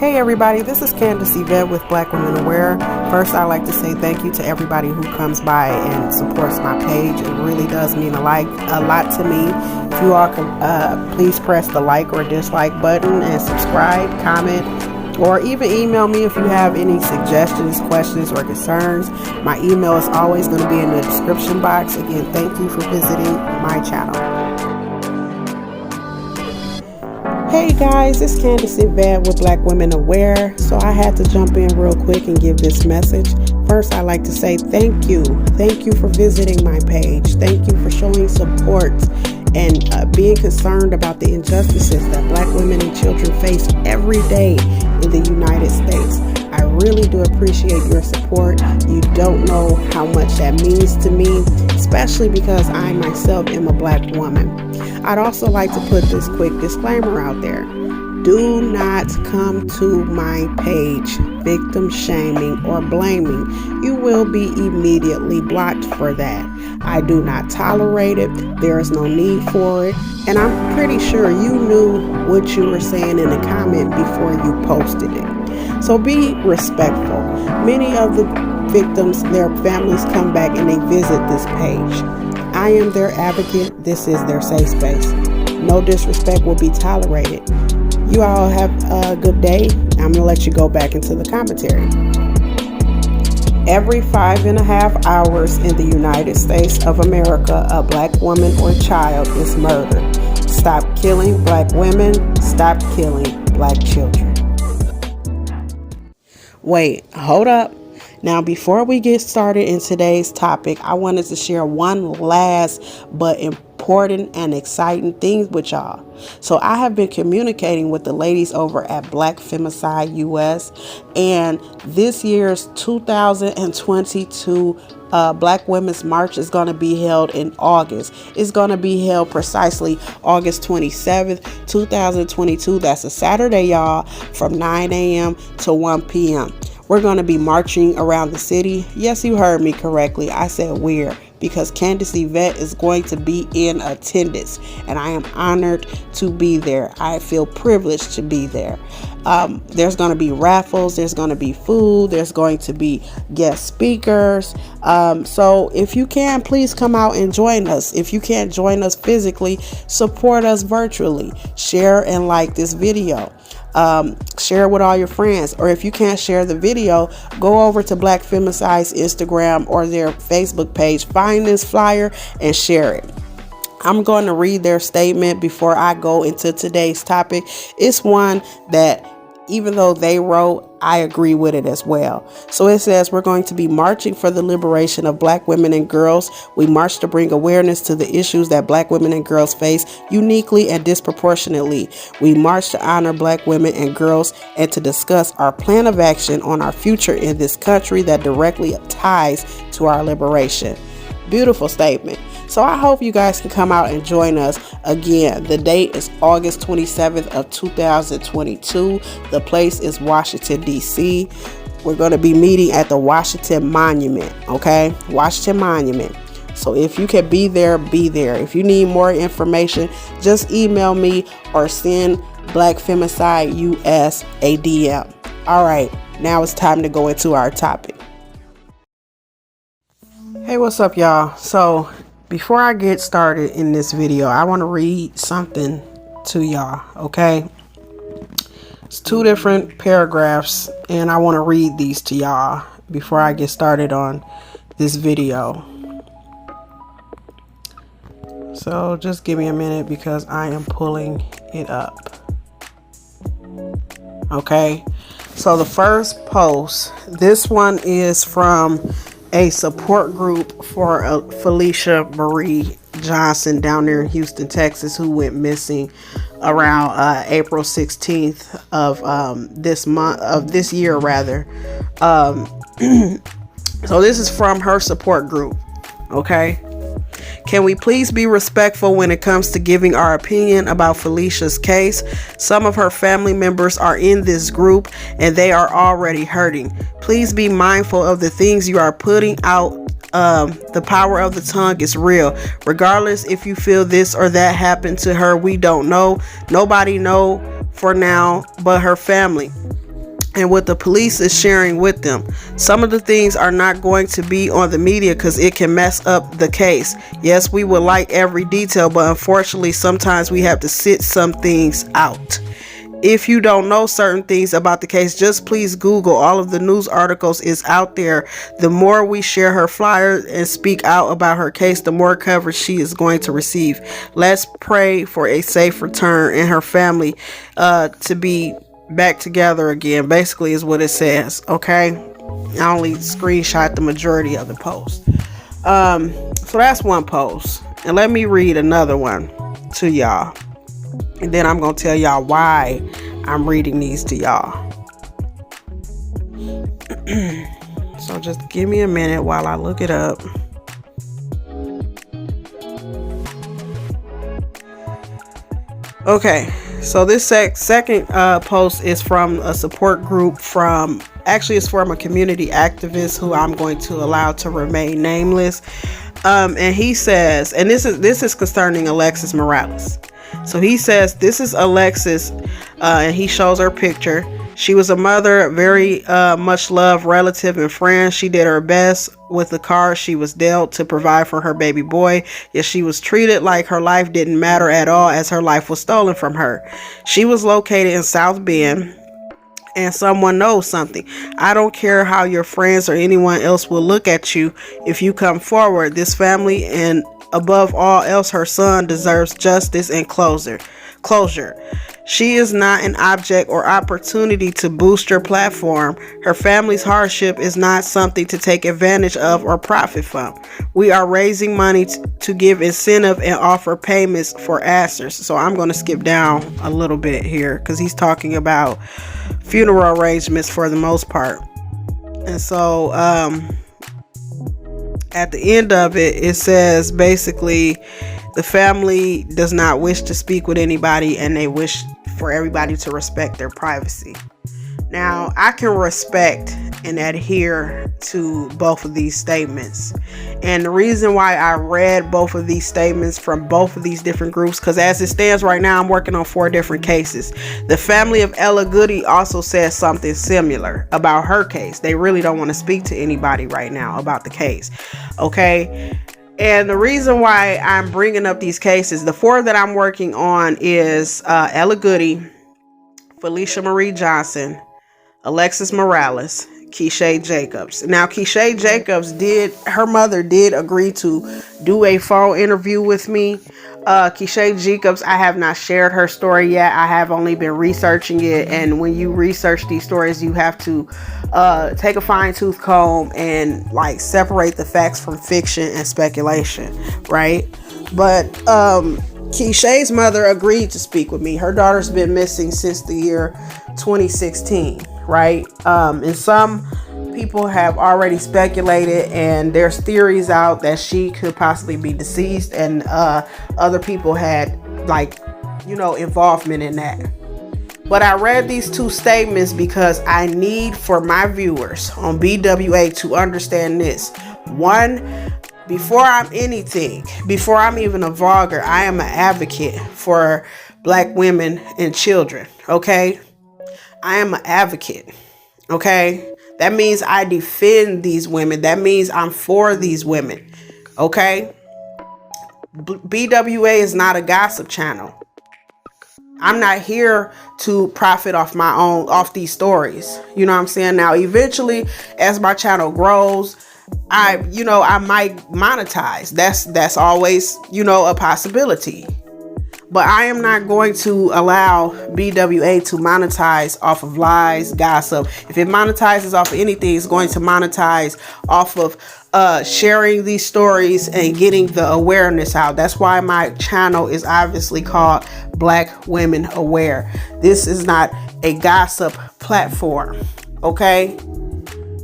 Hey everybody, this is Candace Yvette with Blackwomenaware. First, I'd like to say thank you to everybody who comes by and supports my page. It really does mean a lot to me. If you all can please press the like or dislike button and subscribe, comment, or even email me if you have any suggestions, questions, or concerns. My email is always going to be in the description box. Again, thank you for visiting my channel. Hey guys, it's Candace Yvette with Blackwomenaware. So I had to jump in real quick and give this message. First, I'd like to say thank you. Thank you for visiting my page. Thank you for showing support and being concerned about the injustices that Black women and children face every day in the United States. I really do appreciate your support. You don't know how much that means to me, especially because I myself am a Black woman. I'd also like to put this quick disclaimer out there. Do not come to my page victim shaming or blaming. You will be immediately blocked for that. I do not tolerate it. There is no need for it. And I'm pretty sure you knew what you were saying in the comment before you posted it. So be respectful. Many of the victims, their families come back and they visit this page. I am their advocate. This is their safe space. No disrespect will be tolerated. You all have a good day. I'm going to let you go back into the commentary. Every 5.5 hours in the United States of America, a Black woman or child is murdered. Stop killing Black women. Stop killing Black children. Wait, hold up. Now, before we get started in today's topic, I wanted to share one last but important and exciting thing with y'all. So I have been communicating with the ladies over at Black Femicide US, and this year's 2022 Black Women's March is going to be held in August. It's going to be held precisely August 27th, 2022. That's a Saturday, y'all, from 9 a.m. to 1 p.m. We're going to be marching around the city. Yes, you heard me correctly. I said we're, because Candace Yvette is going to be in attendance, and I am honored to be there. I feel privileged to be there. There's going to be raffles. There's going to be food. There's going to be guest speakers. So if you can, please come out and join us. If you can't join us physically, support us virtually. Share and like this video. Share it with all your friends, or if you can't share the video, go over to Black Femicide's Instagram or their Facebook page, find this flyer and share it. I'm going to read their statement before I go into today's topic. It's one that, even though they wrote, I agree with it as well. So it says, we're going to be marching for the liberation of Black women and girls. We march to bring awareness to the issues that Black women and girls face uniquely and disproportionately. We march to honor Black women and girls and to discuss our plan of action on our future in this country that directly ties to our liberation. Beautiful statement. So I hope you guys can come out and join us. Again, the date is August 27th of 2022. The place is Washington, D.C. We're going to be meeting at the Washington Monument, okay? Washington Monument. So if you can be there, be there. If you need more information, just email me or send Black Femicide US a DM. All right, now it's time to go into our topic. Hey, what's up, y'all? So before I get started in this video, I want to read something to y'all, okay? It's 2 different paragraphs, and I want to read these to y'all before I get started on this video. So just give me a minute because I am pulling it up. Okay, so the first post, this one is from a support group for Felicia Marie Johnson down there in Houston, Texas, who went missing around April 16th of this year rather. So this is from her support group. Okay. Can we please be respectful when it comes to giving our opinion about Felicia's case? Some of her family members are in this group and they are already hurting. Please be mindful of the things you are putting out. The power of the tongue is real. Regardless if you feel this or that happened to her, we don't know. Nobody know for now but her family. and what the police is sharing with them. Some of the things are not going to be on the media because it can mess up the case. Yes, we would like every detail, but unfortunately sometimes we have to sit some things out. If you don't know certain things about the case, just please Google. All of the news articles is out there. The more we share her flyer and speak out about her case, the more coverage she is going to receive. Let's pray for a safe return and her family to be back together again, basically is what it says. Okay, I only screenshot the majority of the post. So that's one post, and let me read another one to y'all, and then I'm gonna tell y'all why I'm reading these to y'all. So just give me a minute while I look it up. Okay, so this second post is from a support group it's from a community activist who I'm going to allow to remain nameless. And he says, and this is concerning Alexis Morales. So he says, this is Alexis, and he shows her picture. She was a mother, very much loved relative and friend. She did her best with the cards she was dealt to provide for her baby boy, yet she was treated like her life didn't matter at all, as her life was stolen from her. She was located in South Bend, and someone knows something. I don't care how your friends or anyone else will look at you if you come forward. This family, and above all else her son, deserves justice and closure. She is not an object or opportunity to boost your platform. Her family's hardship is not something to take advantage of or profit from. We are raising money to give incentive and offer payments for answers. So I'm going to skip down a little bit here because he's talking about funeral arrangements for the most part. And so at the end of it, it says basically the family does not wish to speak with anybody, and they wish for everybody to respect their privacy. Now, I can respect and adhere to both of these statements. And the reason why I read both of these statements from both of these different groups, because as it stands right now, I'm working on 4 different cases. The family of Ella Goody also says something similar about her case. They really don't want to speak to anybody right now about the case. Okay. And the reason why I'm bringing up these cases, the 4 that I'm working on is Ella Goody, Felicia Marie Johnson, Alexis Morales, Keisha Jacobs. Now, Keisha Jacobs her mother did agree to do a phone interview with me. Keisha Jacobs, I have not shared her story yet. I have only been researching it. And when you research these stories, you have to take a fine-tooth comb and like separate the facts from fiction and speculation, right? But Keisha's mother agreed to speak with me. Her daughter's been missing since the year 2016, right? And some people have already speculated, and there's theories out that she could possibly be deceased, and other people had involvement in that. But I read these 2 statements because I need for my viewers on BWA to understand this. 1, before I'm anything, before I'm even a vlogger, I am an advocate for Black women and children, okay? I am an advocate, okay? That means I defend these women. That means I'm for these women, okay? BWA is not a gossip channel. I'm not here to profit off these stories. You know what I'm saying? Now, eventually, as my channel grows, I might monetize. That's always, a possibility. But I am not going to allow BWA to monetize off of lies, gossip. If it monetizes off of anything, it's going to monetize off of sharing these stories and getting the awareness out. That's why my channel is obviously called Blackwomenaware. This is not a gossip platform, okay?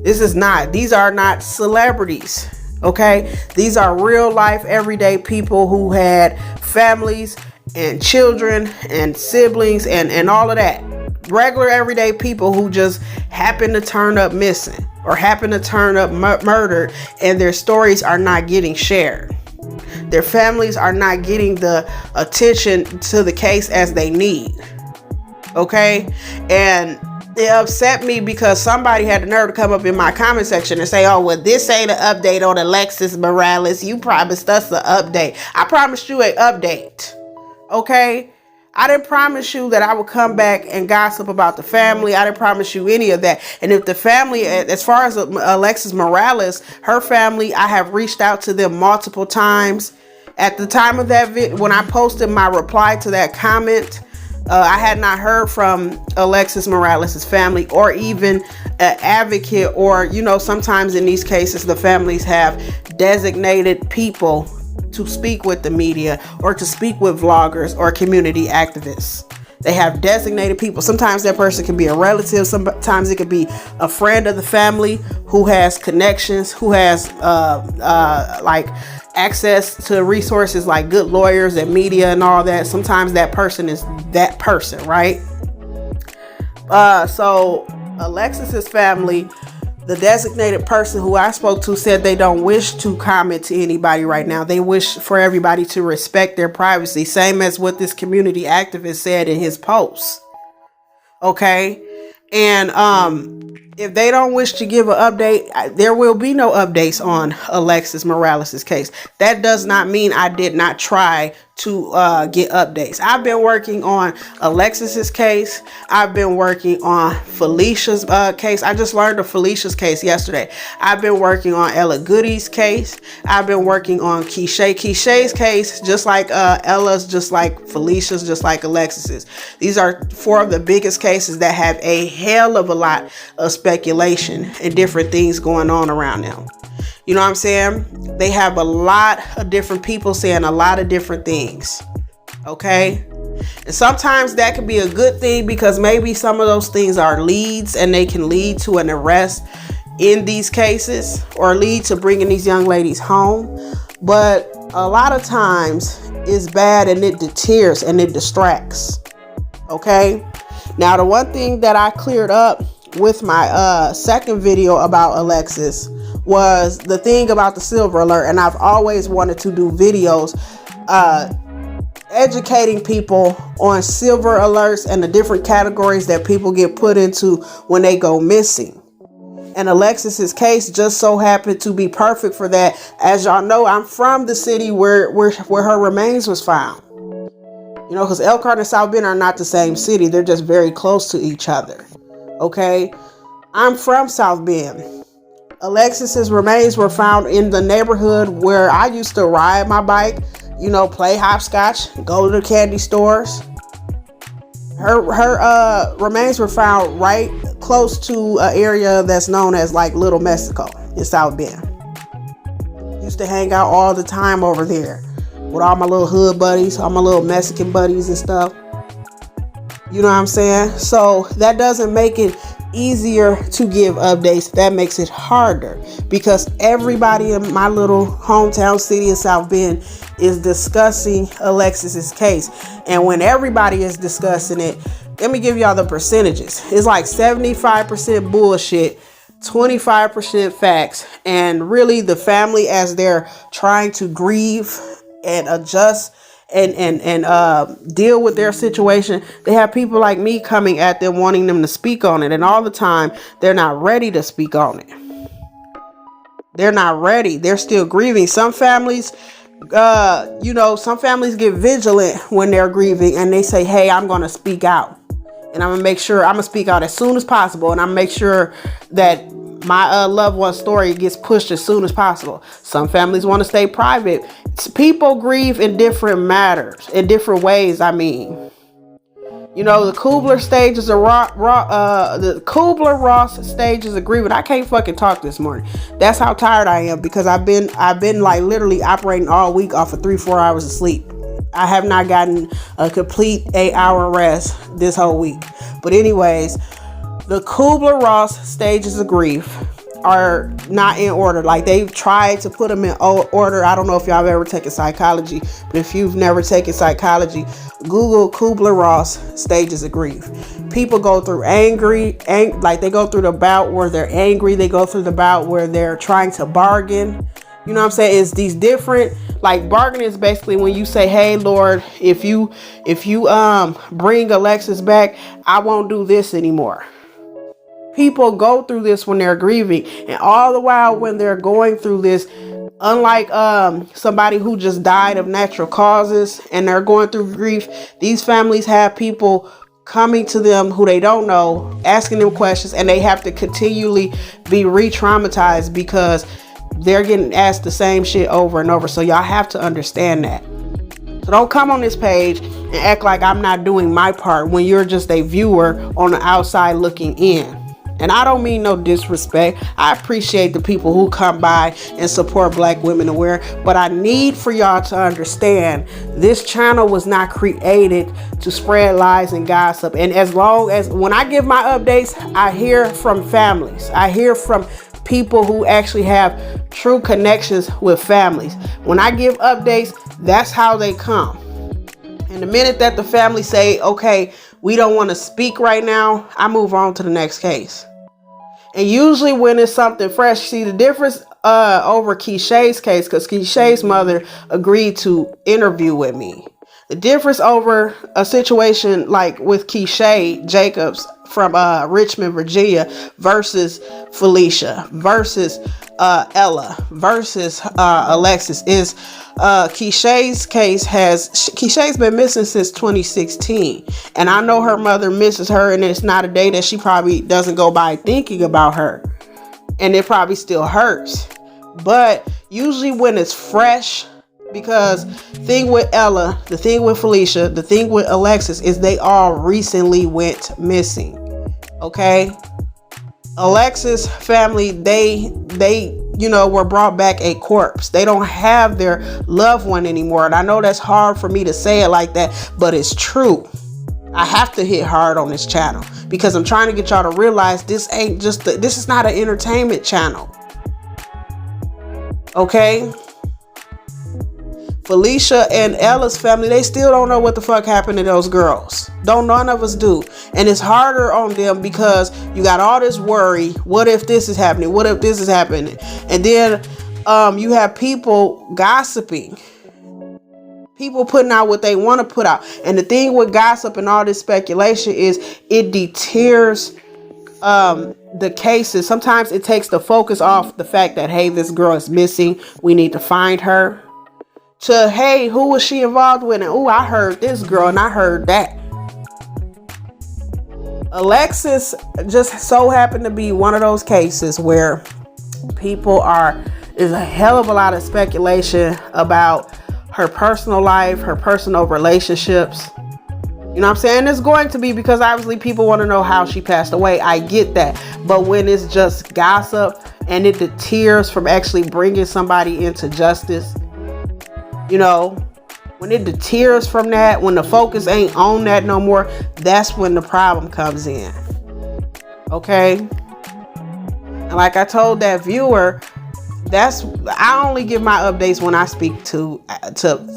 These are not celebrities, okay? These are real life, everyday people who had families and children and siblings and all of that. Regular everyday people who just happen to turn up missing or happen to turn up murdered, and their stories are not getting shared. Their families are not getting the attention to the case as they need. Okay. And it upset me because somebody had the nerve to come up in my comment section and say, oh, well, this ain't an update on Alexis Morales. You promised us an update. I promised you an update. Okay. I didn't promise you that I would come back and gossip about the family. I didn't promise you any of that. And if the family, as far as Alexis Morales, her family, I have reached out to them multiple times. At the time of that video, when I posted my reply to that comment, I had not heard from Alexis Morales' family or even an advocate, or, you know, sometimes in these cases, the families have designated people to speak with the media or to speak with vloggers or community activists. They have designated people. Sometimes that person can be a relative. Sometimes it could be a friend of the family who has connections, who has like access to resources like good lawyers and media and all that. Sometimes that person is that person, right? So Alexis's family, the designated person who I spoke to, said they don't wish to comment to anybody right now. They wish for everybody to respect their privacy, same as what this community activist said in his post. Okay. And if they don't wish to give an update, there will be no updates on Alexis Morales' case. That does not mean I did not try to get updates. I've been working on Alexis's case. I've been working on Felicia's case. I just learned of Felicia's case yesterday. I've been working on Ella Goody's case. I've been working on Keisha's case, just like Ella's, just like Felicia's, just like Alexis's. These are four of the biggest cases that have a hell of a lot of speculation and different things going on around them. You know what I'm saying? They have a lot of different people saying a lot of different things. Okay? And sometimes that can be a good thing because maybe some of those things are leads and they can lead to an arrest in these cases or lead to bringing these young ladies home. But a lot of times it's bad and it deters and it distracts. Okay? Now, the one thing that I cleared up with my second video about Alexis was the thing about the silver alert. And I've always wanted to do videos educating people on silver alerts and the different categories that people get put into when they go missing. And Alexis's case just so happened to be perfect for that. As y'all know, I'm from the city where her remains was found. You know, because Elkhart and South Bend are not the same city. They're just very close to each other. Okay? I'm from South Bend. Alexis's remains were found in the neighborhood where I used to ride my bike, you know, play hopscotch, go to the candy stores. Her remains were found right close to an area that's known as like Little Mexico in South Bend. Used to hang out all the time over there with all my little hood buddies, all my little Mexican buddies and stuff. You know what I'm saying? So that doesn't make it easier to give updates. That makes it harder because everybody in my little hometown city of South Bend is discussing Alexis's case. And when everybody is discussing it, let me give y'all the percentages. It's like 75% bullshit, 25% facts. And really the family, as they're trying to grieve and adjust and deal with their situation, they have people like me coming at them wanting them to speak on it, and all the time they're not ready to speak on it. They're not ready. They're still grieving. Some families some families get vigilant when they're grieving and they say, hey, I'm going to speak out and I'm going to speak out as soon as possible, and I'm make sure that my loved one's story gets pushed as soon as possible. Some families want to stay private. People grieve in different matters, in different ways. I mean, you know, the Kubler stages of the Kubler-Ross stages of grieving. I can't fucking talk this morning. That's how tired I am because I've been like literally operating all week off of 3-4 hours of sleep. I have not gotten a complete 8-hour rest this whole week. But anyways, the Kubler-Ross stages of grief are not in order. Like, they've tried to put them in order. I don't know if y'all have ever taken psychology, but if you've never taken psychology, Google Kubler-Ross stages of grief. People go through like they go through the bout where they're angry. They go through the bout where they're trying to bargain. You know what I'm saying? It's these different, like, bargaining is basically when you say, hey, Lord, if you bring Alexis back, I won't do this anymore. People go through this when they're grieving, and all the while when they're going through this, unlike somebody who just died of natural causes and they're going through grief, these families have people coming to them who they don't know, asking them questions, and they have to continually be re-traumatized because they're getting asked the same shit over and over. So y'all have to understand that. So don't come on this page and act like I'm not doing my part when you're just a viewer on the outside looking in. And I don't mean no disrespect. I appreciate the people who come by and support Blackwomenaware, but I need for y'all to understand this channel was not created to spread lies and gossip. And as long as when I give my updates, I hear from families. I hear from people who actually have true connections with families. When I give updates, that's how they come. And the minute that the family say, okay, we don't want to speak right now, I move on to the next case. And usually when it's something fresh, see the difference over Keisha's case, because Keisha's mother agreed to interview with me. The difference over a situation like with Keisha Jacobs from Richmond, Virginia versus Felicia versus Ella versus Alexis is Keisha's case Keisha's been missing since 2016, and I know her mother misses her, and it's not a day that she probably doesn't go by thinking about her, and it probably still hurts. But usually when it's fresh, because the thing with Ella, the thing with Felicia, the thing with Alexis is they all recently went missing. Okay, Alexis family, they were brought back a corpse. They don't have their loved one anymore. And I know that's hard for me to say it like that, but it's true. I have to hit hard on this channel because I'm trying to get y'all to realize this is not an entertainment channel. Okay? Felicia and Ella's family, they still don't know what the fuck happened to those girls. None of us do. And it's harder on them because you got all this worry. What if this is happening? What if this is happening? And then you have people gossiping. People putting out what they want to put out. And the thing with gossip and all this speculation is it deters the cases. Sometimes it takes the focus off the fact that, hey, this girl is missing. We need to find her. To, hey, who was she involved with? And, oh, I heard this girl and I heard that. Alexis just so happened to be one of those cases where is a hell of a lot of speculation about her personal life, her personal relationships. You know what I'm saying? It's going to be because obviously people want to know how she passed away. I get that. But when it's just gossip and it deters from actually bringing somebody into justice, you know, when it deters from that, when the focus ain't on that no more, that's when the problem comes in. Okay? And like I told that viewer, I only give my updates when I speak to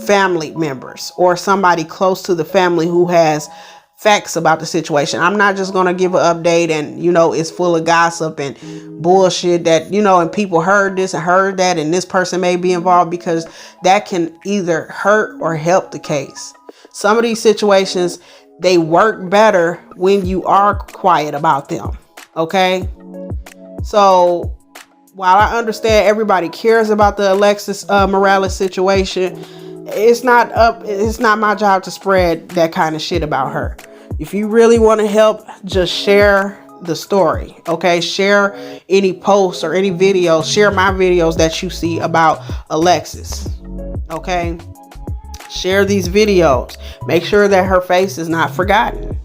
family members or somebody close to the family who has facts about the situation. I'm not just going to give an update and, it's full of gossip and bullshit that, and people heard this and heard that and this person may be involved, because that can either hurt or help the case. Some of these situations, they work better when you are quiet about them. Okay. So while I understand everybody cares about the Alexis Morales situation, it's not my job to spread that kind of shit about her. If you really want to help, just share the story. Okay. Share any posts or any videos. Share my videos that you see about Alexis. Okay. Share these videos. Make sure that her face is not forgotten.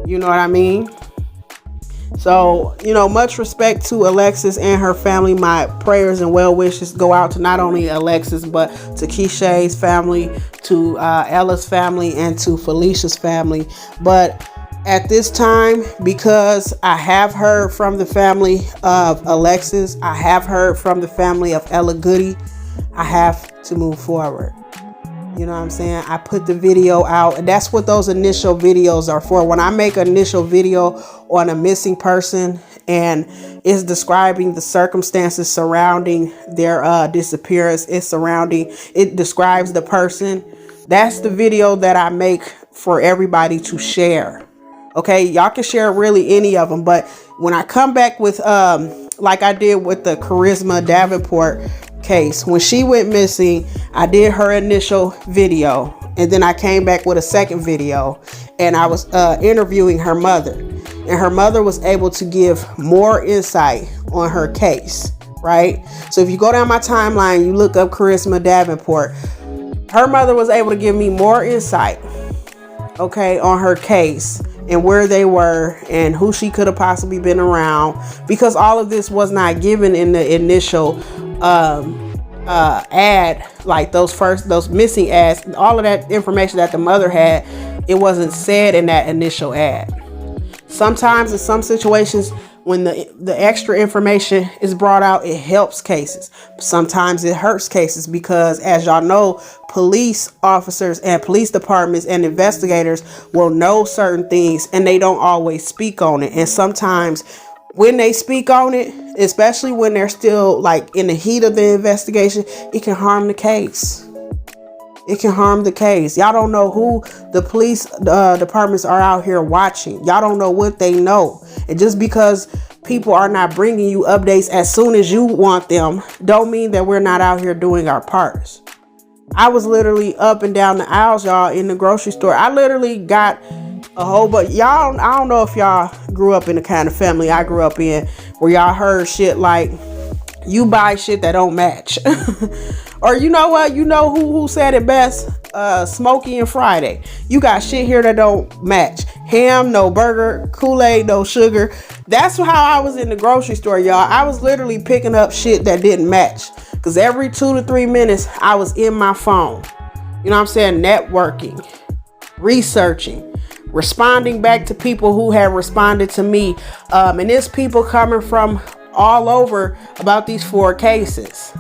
You know what I mean? So, much respect to Alexis and her family. My prayers and well wishes go out to not only Alexis, but to Keisha's family, to Ella's family, and to Felicia's family. But at this time, because I have heard from the family of Alexis, I have heard from the family of Ella Goody, I have to move forward. You know what I'm saying? I put the video out, and that's what those initial videos are for. When I make an initial video on a missing person and it's describing the circumstances surrounding their disappearance, it describes the person. That's the video that I make for everybody to share. Okay, y'all can share really any of them, but when I come back with like I did with the Charisma Davenport case, when she went missing, I did her initial video, and then I came back with a second video, and I was interviewing her mother, and her mother was able to give more insight on her case, right? So if you go down my timeline, you look up Charisma Davenport, her mother was able to give me more insight, okay, on her case and where they were and who she could have possibly been around, because all of this was not given in the initial ad, like those missing ads, all of that information that the mother had, it wasn't said in that initial ad. Sometimes in some situations, when the extra information is brought out, it helps cases. Sometimes it hurts cases because, as y'all know, police officers and police departments and investigators will know certain things and they don't always speak on it. And sometimes when they speak on it, especially when they're still like in the heat of the investigation, it can harm the case. It can harm the case. Y'all don't know who the police departments are out here watching. Y'all don't know what they know. And just because people are not bringing you updates as soon as you want them, don't mean that we're not out here doing our parts. I was literally up and down the aisles, y'all, in the grocery store. I literally got a whole bunch. Y'all, I don't know if y'all grew up in the kind of family I grew up in where y'all heard shit like, you buy shit that don't match. Or you know what? You know who said it best? Smokey and Friday. You got shit here that don't match. Ham, no burger. Kool-Aid, no sugar. That's how I was in the grocery store, y'all. I was literally picking up shit that didn't match. Because every 2 to 3 minutes, I was in my phone. You know what I'm saying? Networking. Researching. Responding back to people who have responded to me. And it's people coming from all over about these 4 cases.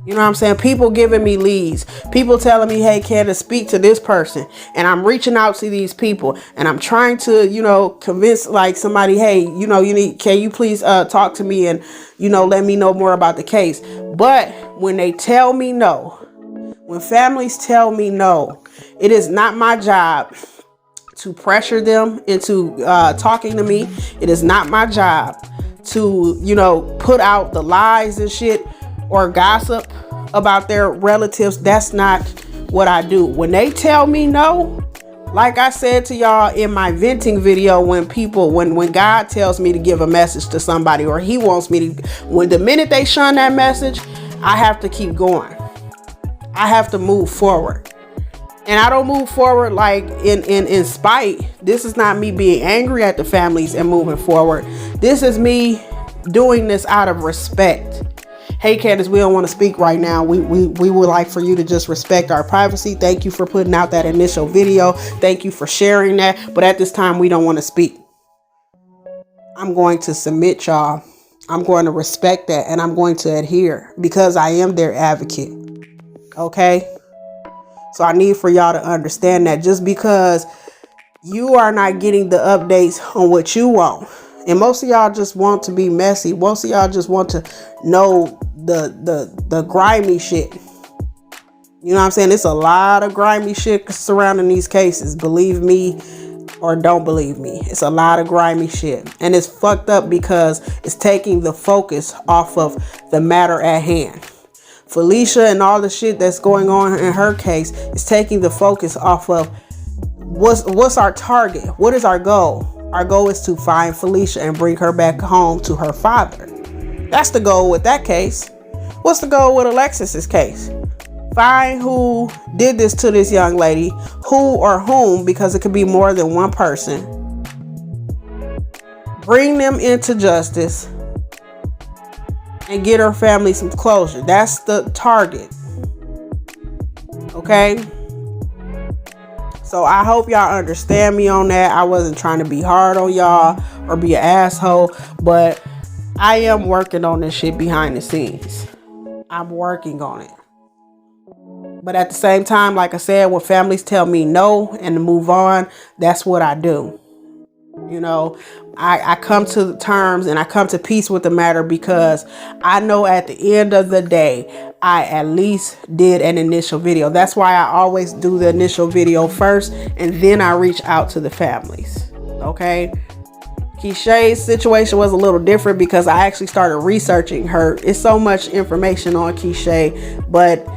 You know what I'm saying? People giving me leads. People telling me, hey, Candace, speak to this person. And I'm reaching out to these people. And I'm trying to, convince like somebody, hey, can you please talk to me and, let me know more about the case. But when they tell me no, when families tell me no, it is not my job to pressure them into talking to me. It is not my job to, put out the lies and shit or gossip about their relatives. That's not what I do. When they tell me no, like I said to y'all in my venting video, when God tells me to give a message to somebody, or he wants me to, when the minute they shun that message, I have to keep going. I have to move forward. And I don't move forward like in spite. This is not me being angry at the families and moving forward. This is me doing this out of respect. Hey, Candace, we don't want to speak right now. We would like for you to just respect our privacy. Thank you for putting out that initial video. Thank you for sharing that. But at this time, we don't want to speak. I'm going to submit, y'all. I'm going to respect that, and I'm going to adhere because I am their advocate. Okay? So I need for y'all to understand that just because you are not getting the updates on what you want, and most of y'all just want to be messy. Most of y'all just want to know the grimy shit. You know what I'm saying? It's a lot of grimy shit surrounding these cases. Believe me or don't believe me. It's a lot of grimy shit. And it's fucked up because it's taking the focus off of the matter at hand. Felicia and all the shit that's going on in her case is taking the focus off of what's our target? What is our goal? Our goal is to find Felicia and bring her back home to her father. That's the goal with that case. What's the goal with Alexis's case? Find who did this to this young lady, who or whom, because it could be more than one person. Bring them into justice and get her family some closure. That's the target. Okay? So I hope y'all understand me on that. I wasn't trying to be hard on y'all or be an asshole, but I am working on this shit behind the scenes. I'm working on it. But at the same time, like I said, when families tell me no and to move on, that's what I do. You know, I come to terms and I come to peace with the matter because I know at the end of the day, I at least did an initial video. That's why I always do the initial video first and then I reach out to the families. Okay. Keisha's situation was a little different because I actually started researching her. It's so much information on Keisha, but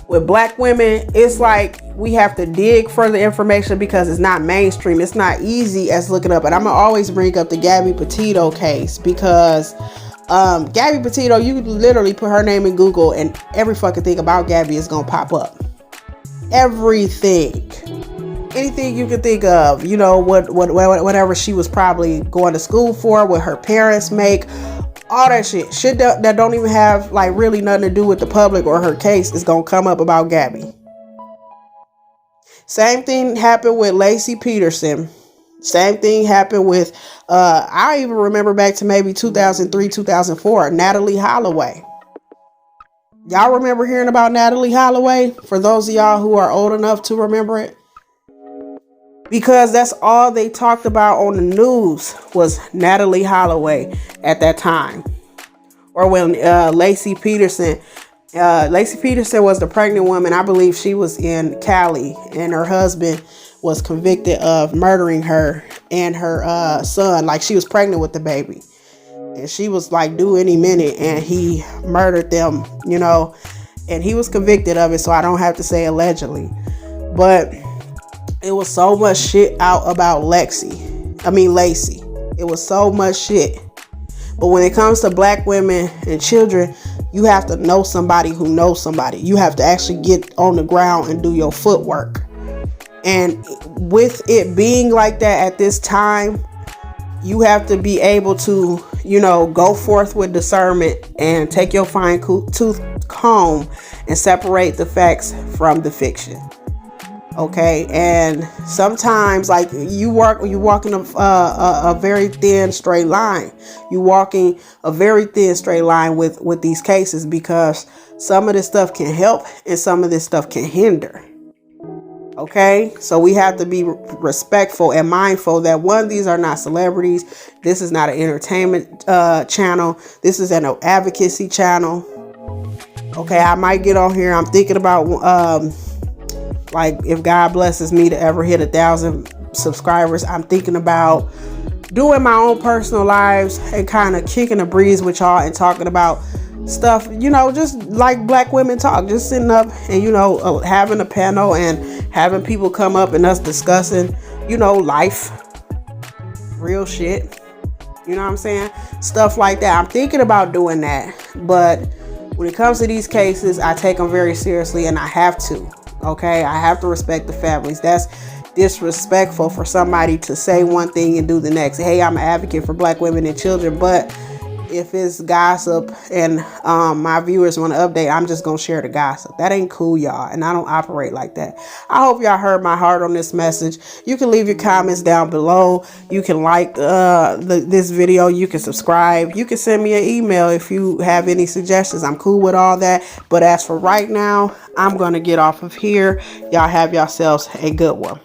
with Black women, it's like we have to dig for the information because it's not mainstream. It's not easy as looking up. And I'm gonna always bring up the Gabby Petito case because Gabby Petito, you literally put her name in Google and every fucking thing about Gabby is gonna pop up. Everything. Anything you can think of, you know, whatever she was probably going to school for, what her parents make, all that shit that don't even have like really nothing to do with the public or her case is gonna come up about Gabby. Same thing happened with Lacey Peterson. Same thing happened with I even remember back to maybe 2003, 2004, Natalie Holloway. Y'all remember hearing about Natalie Holloway? For those of y'all who are old enough to remember it. Because that's all they talked about on the news was Natalie Holloway at that time. Or when Lacey Peterson was the pregnant woman. I believe she was in Cali and her husband was convicted of murdering her and her son. Like she was pregnant with the baby. And she was like due any minute and he murdered them, you know, and he was convicted of it. So I don't have to say allegedly. But it was so much shit out about Lacey. It was so much shit. But when it comes to Black women and children, you have to know somebody who knows somebody. You have to actually get on the ground and do your footwork. And with it being like that at this time, you have to be able to, you know, go forth with discernment and take your fine tooth comb and separate the facts from the fiction. Okay, and sometimes like you walking a very thin straight line. You walking a very thin straight line with these cases because some of this stuff can help and some of this stuff can hinder. Okay, so we have to be respectful and mindful that one, these are not celebrities. This is not an entertainment channel. This is an advocacy channel. Okay, I might get on here. I'm thinking about like if God blesses me to ever hit 1,000 subscribers, I'm thinking about doing my own personal lives and kind of kicking a breeze with y'all and talking about stuff, you know, just like Black women talk, just sitting up and, you know, having a panel and having people come up and us discussing, you know, life, real shit, you know what I'm saying? Stuff like that. I'm thinking about doing that. But when it comes to these cases, I take them very seriously and I have to. Okay, I have to respect the families. That's disrespectful for somebody to say one thing and do the next. Hey, I'm an advocate for Black women and children, but if it's gossip and my viewers want to update, I'm just going to share the gossip. That ain't cool, y'all. And I don't operate like that. I hope y'all heard my heart on this message. You can leave your comments down below. You can like this video. You can subscribe. You can send me an email if you have any suggestions. I'm cool with all that. But as for right now, I'm going to get off of here. Y'all have yourselves a good one.